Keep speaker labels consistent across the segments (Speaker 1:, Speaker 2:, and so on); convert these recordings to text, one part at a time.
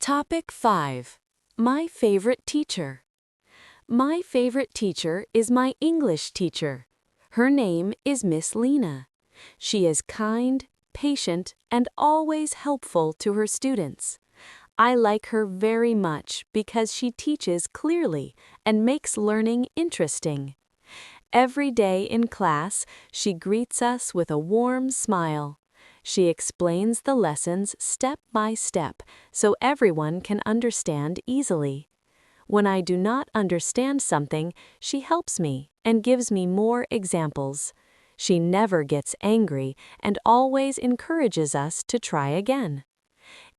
Speaker 1: Topic 5. My favorite teacher. My favorite teacher is my English teacher. Her name is Miss Lena. She is kind, patient, and always helpful to her students. I like her very much because she teaches clearly and makes learning interesting. Every day in class, she greets us with a warm smile. She explains the lessons step by step so everyone can understand easily. When I do not understand something, she helps me and gives me more examples. She never gets angry and always encourages us to try again.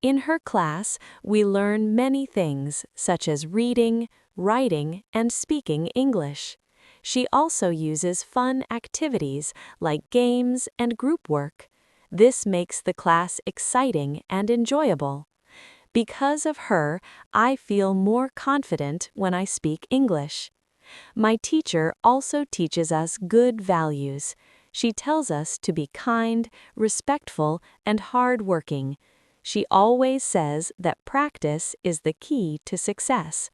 Speaker 1: In her class, we learn many things such as reading, writing, and speaking English. She also uses fun activities like games and group work. This makes the class exciting and enjoyable. Because of her, I feel more confident when I speak English. My teacher also teaches us good values. She tells us to be kind, respectful, and hardworking. She always says that practice is the key to success.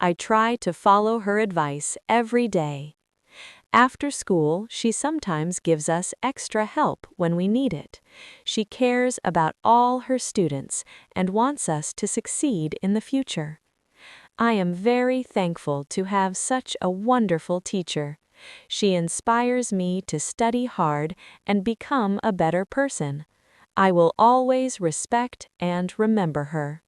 Speaker 1: I try to follow her advice every day. After school, she sometimes gives us extra help when we need it. She cares about all her students and wants us to succeed in the future. I am very thankful to have such a wonderful teacher. She inspires me to study hard and become a better person. I will always respect and remember her.